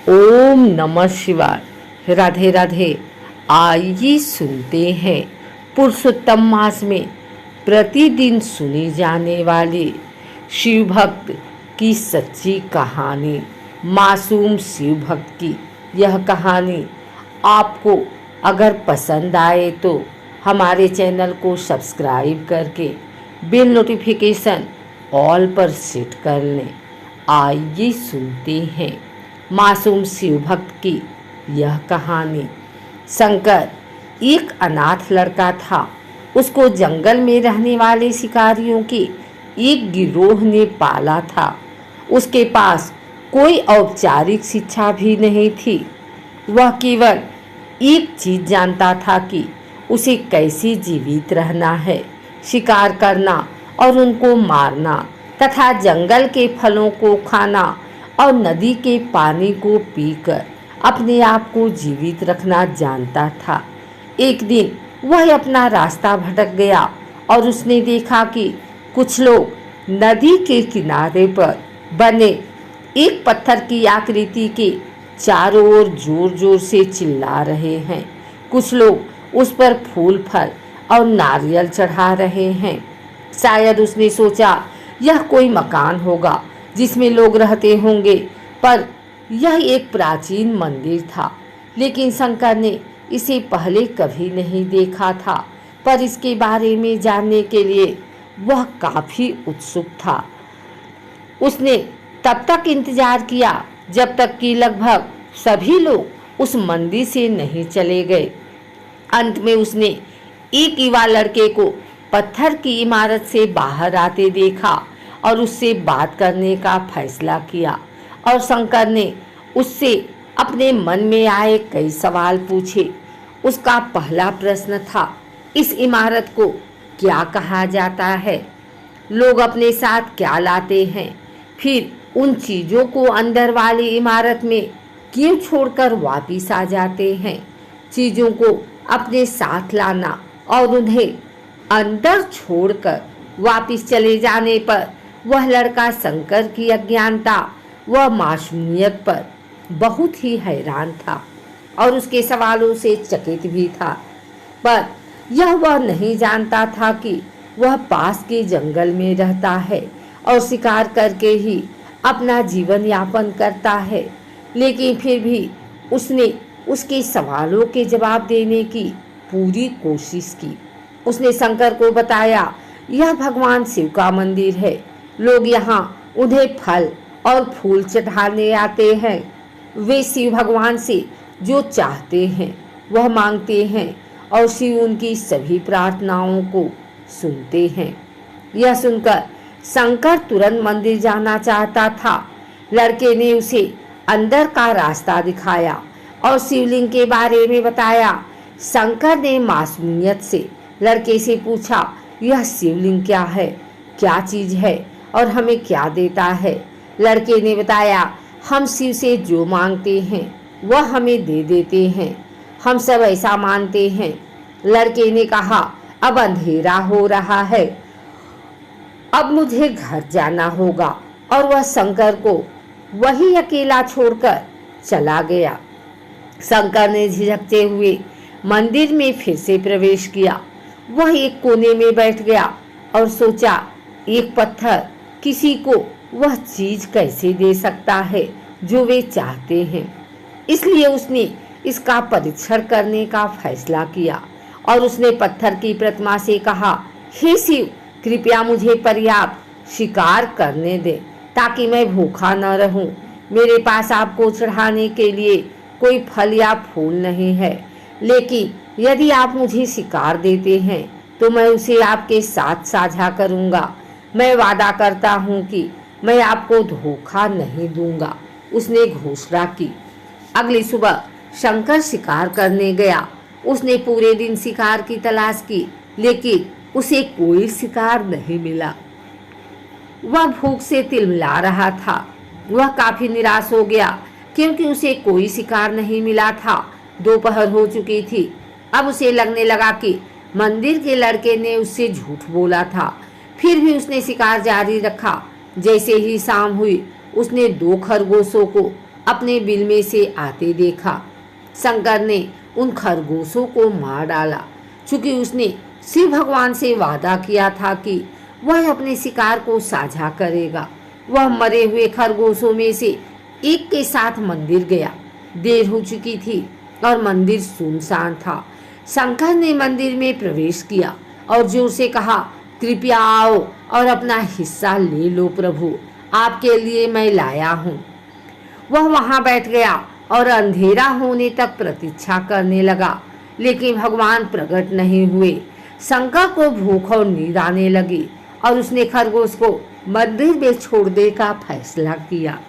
ओम नमः शिवाय। राधे राधे। आइए सुनते हैं पुरुषोत्तम मास में प्रतिदिन सुनी जाने वाली शिव भक्त की सच्ची कहानी। मासूम शिव भक्त की यह कहानी आपको अगर पसंद आए तो हमारे चैनल को सब्सक्राइब करके बेल नोटिफिकेशन ऑल पर सेट कर लें। आइए सुनते हैं मासूम शिव भक्त की यह कहानी। शंकर एक अनाथ लड़का था। उसको जंगल में रहने वाले शिकारियों के एक गिरोह ने पाला था। उसके पास कोई औपचारिक शिक्षा भी नहीं थी। वह केवल एक चीज जानता था कि उसे कैसे जीवित रहना है, शिकार करना और उनको मारना तथा जंगल के फलों को खाना और नदी के पानी को पीकर अपने आप को जीवित रखना जानता था। एक दिन वह अपना रास्ता भटक गया और उसने देखा कि कुछ लोग नदी के किनारे पर बने एक पत्थर की आकृति के चारों ओर जोर जोर से चिल्ला रहे हैं। कुछ लोग उस पर फूल फल और नारियल चढ़ा रहे हैं। शायद उसने सोचा यह कोई मकान होगा जिसमें लोग रहते होंगे, पर यह एक प्राचीन मंदिर था। लेकिन शंकर ने इसे पहले कभी नहीं देखा था, पर इसके बारे में जानने के लिए वह काफी उत्सुक था। उसने तब तक इंतजार किया जब तक कि लगभग सभी लोग उस मंदिर से नहीं चले गए। अंत में उसने एक युवा लड़के को पत्थर की इमारत से बाहर आते देखा और उससे बात करने का फैसला किया। और शंकर ने उससे अपने मन में आए कई सवाल पूछे। उसका पहला प्रश्न था, इस इमारत को क्या कहा जाता है? लोग अपने साथ क्या लाते हैं? फिर उन चीज़ों को अंदर वाली इमारत में क्यों छोड़कर वापिस आ जाते हैं? चीज़ों को अपने साथ लाना और उन्हें अंदर छोड़कर वापिस चले जाने पर वह लड़का शंकर की अज्ञानता व मासूमियत पर बहुत ही हैरान था और उसके सवालों से चकित भी था। पर यह वह नहीं जानता था कि वह पास के जंगल में रहता है और शिकार करके ही अपना जीवन यापन करता है। लेकिन फिर भी उसने उसके सवालों के जवाब देने की पूरी कोशिश की। उसने शंकर को बताया, यह भगवान शिव का मंदिर है। लोग यहाँ उन्हें फल और फूल चढ़ाने आते हैं। वे शिव भगवान से जो चाहते हैं वह मांगते हैं और शिव उनकी सभी प्रार्थनाओं को सुनते हैं। यह सुनकर शंकर तुरंत मंदिर जाना चाहता था। लड़के ने उसे अंदर का रास्ता दिखाया और शिवलिंग के बारे में बताया। शंकर ने मासूमियत से लड़के से पूछा, यह शिवलिंग क्या है, क्या चीज है और हमें क्या देता है? लड़के ने बताया, हम शिव से जो मांगते हैं वह हमें दे देते हैं। हम सब ऐसा मानते हैं। लड़के ने कहा, अब अंधेरा हो रहा है, अब मुझे घर जाना होगा। और वह शंकर को वही अकेला छोड़कर चला गया। शंकर ने झिझकते हुए मंदिर में फिर से प्रवेश किया। वह एक कोने में बैठ गया और सोचा, एक पत्थर किसी को वह चीज कैसे दे सकता है जो वे चाहते हैं। इसलिए उसने इसका परीक्षण करने का फैसला किया और उसने पत्थर की प्रतिमा से कहा, हे शिव, कृपया मुझे पर्याप्त शिकार करने दे ताकि मैं भूखा न रहूं। मेरे पास आपको चढ़ाने के लिए कोई फल या फूल नहीं है, लेकिन यदि आप मुझे शिकार देते हैं तो मैं उसे आपके साथ साझा करूंगा। मैं वादा करता हूं कि मैं आपको धोखा नहीं दूंगा। उसने घोषणा की। अगली सुबह शंकर शिकार करने गया। उसने पूरे दिन शिकार की तलाश की, लेकिन उसे कोई शिकार नहीं मिला। वह भूख से तिलमिला रहा था। वह काफी निराश हो गया क्योंकि उसे कोई शिकार नहीं मिला था। दोपहर हो चुकी थी। अब उसे लगने लगा कि मंदिर के लड़के ने उससे झूठ बोला था। फिर भी उसने शिकार जारी रखा। जैसे ही शाम हुई उसने 2 खरगोशों को अपने बिल में से आते देखा। शंकर ने उन खरगोशों को मार डाला, चूंकि उसने शिव भगवान से वादा किया था कि वह अपने शिकार को साझा करेगा। वह मरे हुए खरगोशों में से एक के साथ मंदिर गया। देर हो चुकी थी और मंदिर सुनसान था। शंकर ने मंदिर में प्रवेश किया और जोर से कहा, कृपया आओ और अपना हिस्सा ले लो प्रभु, आपके लिए मैं लाया हूँ। वह वहाँ बैठ गया और अंधेरा होने तक प्रतीक्षा करने लगा, लेकिन भगवान प्रकट नहीं हुए। शंकर को भूख और नींद आने लगी और उसने खरगोश को मंदिर में छोड़ने का फैसला किया।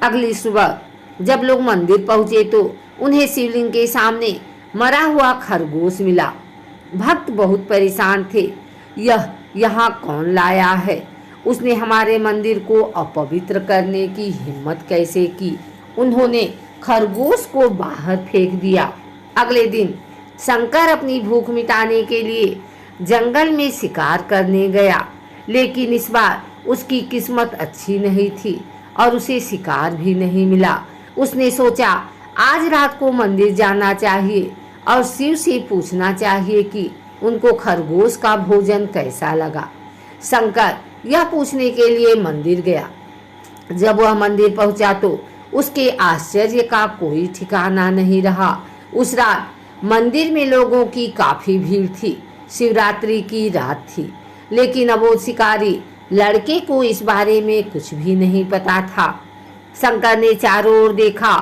अगली सुबह जब लोग मंदिर पहुंचे तो उन्हें शिवलिंग के सामने मरा हुआ खरगोश मिला। भक्त बहुत परेशान थे। यह यहाँ कौन लाया है? उसने हमारे मंदिर को अपवित्र करने की हिम्मत कैसे की? उन्होंने खरगोश को बाहर फेंक दिया। अगले दिन शंकर अपनी भूख मिटाने के लिए जंगल में शिकार करने गया, लेकिन इस बार उसकी किस्मत अच्छी नहीं थी और उसे शिकार भी नहीं मिला। उसने सोचा आज रात को मंदिर जाना चाहिए और शिव से पूछना चाहिए कि उनको खरगोश का भोजन कैसा लगा। शंकर यह पूछने के लिए मंदिर गया। जब वह मंदिर पहुंचा तो उसके आश्चर्य का कोई ठिकाना नहीं रहा। उस रात मंदिर में लोगों की काफी भीड़ थी। शिवरात्रि की रात थी, लेकिन अब वो शिकारी लड़के को इस बारे में कुछ भी नहीं पता था। शंकर ने चारों ओर देखा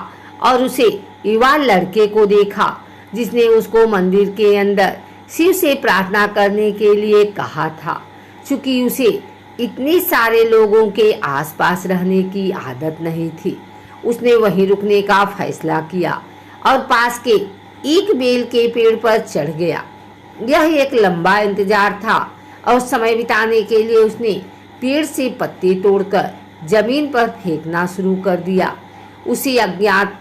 और उसे युवा लड़के को देखा, जिसने उसको मंदिर के अंदर शिव से प्रार्थना करने के लिए कहा था। चूंकि उसे इतने सारे लोगों के आसपास रहने की आदत नहीं थी, उसने वहीं रुकने का फैसला किया और पास के एक बेल के पेड़ पर चढ़ गया। यह एक लंबा इंतजार था और समय बिताने के लिए उसने पेड़ से पत्ते तोड़कर जमीन पर फेंकना शुरू कर दिया। उसी अज्ञात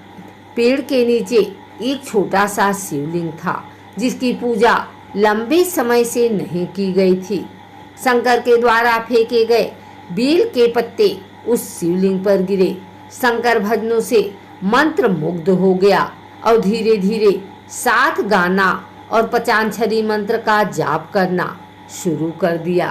पेड़ के नीचे एक छोटा सा शिवलिंग था, जिसकी पूजा लंबे समय से नहीं की गई थी। शंकर के द्वारा फेंके गए बेल के पत्ते उस शिवलिंग पर गिरे। शंकर भजनों से मंत्र मुग्ध हो गया और धीरे धीरे 7 गाना और पचानछरी मंत्र का जाप करना शुरू कर दिया।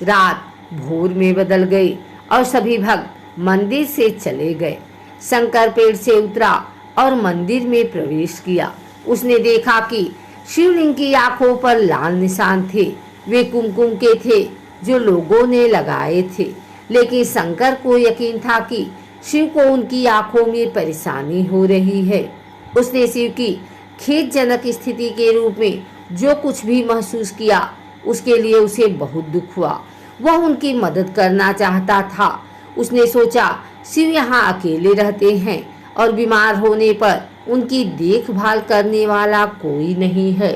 रात भोर में बदल गई और सभी भक्त मंदिर से चले गए। शंकर पेड़ से उतरा और मंदिर में प्रवेश किया। उसने देखा कि शिवलिंग की आंखों पर लाल निशान थे। वे कुमकुम के थे जो लोगों ने लगाए थे, लेकिन शंकर को यकीन था कि शिव को उनकी आंखों में परेशानी हो रही है। उसने शिव की खेदजनक स्थिति के रूप में जो कुछ भी महसूस किया, उसके लिए उसे बहुत दुख हुआ। वह उनकी मदद करना चाहता था। उसने सोचा शिव यहाँ अकेले रहते हैं और बीमार होने पर उनकी देखभाल करने वाला कोई नहीं है।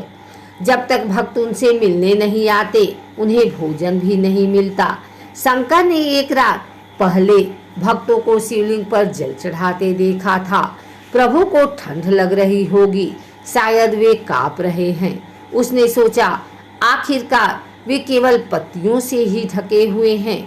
जब तक भक्त उनसे मिलने नहीं आते, उन्हें भोजन भी नहीं मिलता। शंकर ने एक रात पहले भक्तों को शिवलिंग पर जल चढ़ाते देखा था। प्रभु को ठंड लग रही होगी, शायद वे कांप रहे हैं। उसने सोचा आखिरकार वे केवल पत्तियों से ही ढके हुए हैं।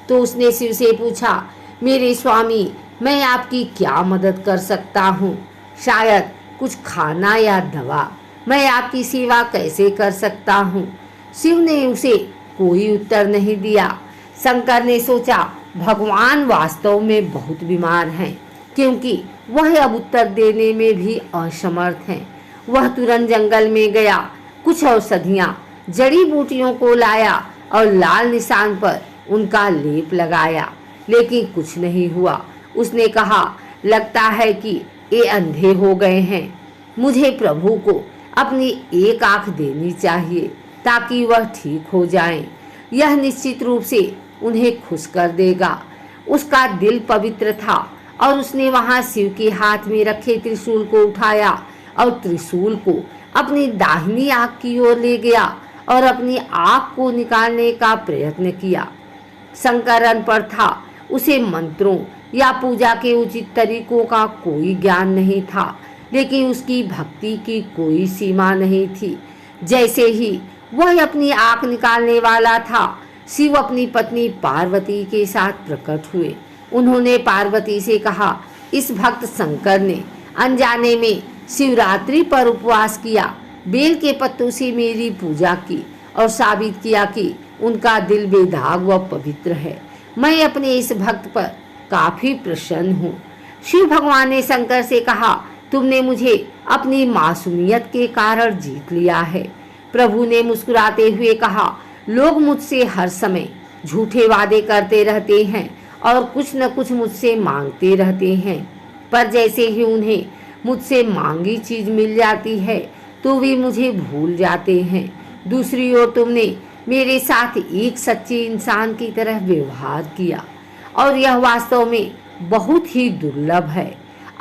तो उसने शिव से पूछा, मेरे स्वामी, मैं आपकी क्या मदद कर सकता हूँ? शायद कुछ खाना या दवा। मैं आपकी सेवा कैसे कर सकता हूँ? शिव ने उसे कोई उत्तर नहीं दिया। शंकर ने सोचा भगवान वास्तव में बहुत बीमार हैं, क्योंकि वह अब उत्तर देने में भी असमर्थ हैं। वह तुरंत जंगल में गया, कुछ औषधियाँ जड़ी बूटियों को लाया और लाल निशान पर उनका लेप लगाया, लेकिन कुछ नहीं हुआ। उसने कहा, लगता है कि ये अंधे हो गए हैं। मुझे प्रभु को अपनी एक आंख देनी चाहिए ताकि वह ठीक हो जाएं। यह निश्चित रूप से उन्हें खुश कर देगा। उसका दिल पवित्र था और उसने वहां शिव के हाथ में रखे त्रिशूल को उठाया और त्रिशूल को अपनी दाहिनी आंख की ओर ले गया और अपनी आंख को निकालने का प्रयत्न किया। शंकर अनपढ़ था। उसे मंत्रों या पूजा के उचित तरीकों का कोई ज्ञान नहीं था, लेकिन उसकी भक्ति की कोई सीमा नहीं थी। जैसे ही वह अपनी आंख निकालने वाला था, शिव अपनी पत्नी पार्वती के साथ प्रकट हुए। उन्होंने पार्वती से कहा, इस भक्त शंकर ने अनजाने में शिवरात्रि पर उपवास किया, बेल के पत्तों से मेरी पूजा की और साबित किया कि उनका दिल बेदाग व पवित्र है। मैं अपने इस भक्त पर काफी प्रसन्न हूँ। शिव भगवान ने शंकर से कहा, तुमने मुझे अपनी मासूमियत के कारण जीत लिया है। प्रभु ने मुस्कुराते हुए कहा, लोग मुझसे हर समय झूठे वादे करते रहते हैं और कुछ न कुछ मुझसे मांगते रहते हैं, पर जैसे ही उन्हें मुझसे मांगी चीज मिल जाती है तो वे मुझे भूल जाते हैं। दूसरी ओर तुमने मेरे साथ एक सच्चे इंसान की तरह व्यवहार किया और यह वास्तव में बहुत ही दुर्लभ है।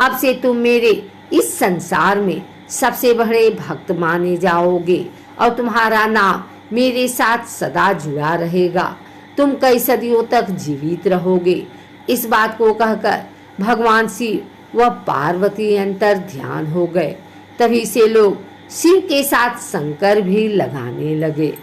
अब से तुम मेरे इस संसार में सबसे बड़े भक्त माने जाओगे और तुम्हारा नाम मेरे साथ सदा जुड़ा रहेगा। तुम कई सदियों तक जीवित रहोगे। इस बात को कहकर भगवान शिव व पार्वती अंतर ध्यान हो गए। तभी से लोग शिव के साथ शंकर भी लगाने लगे।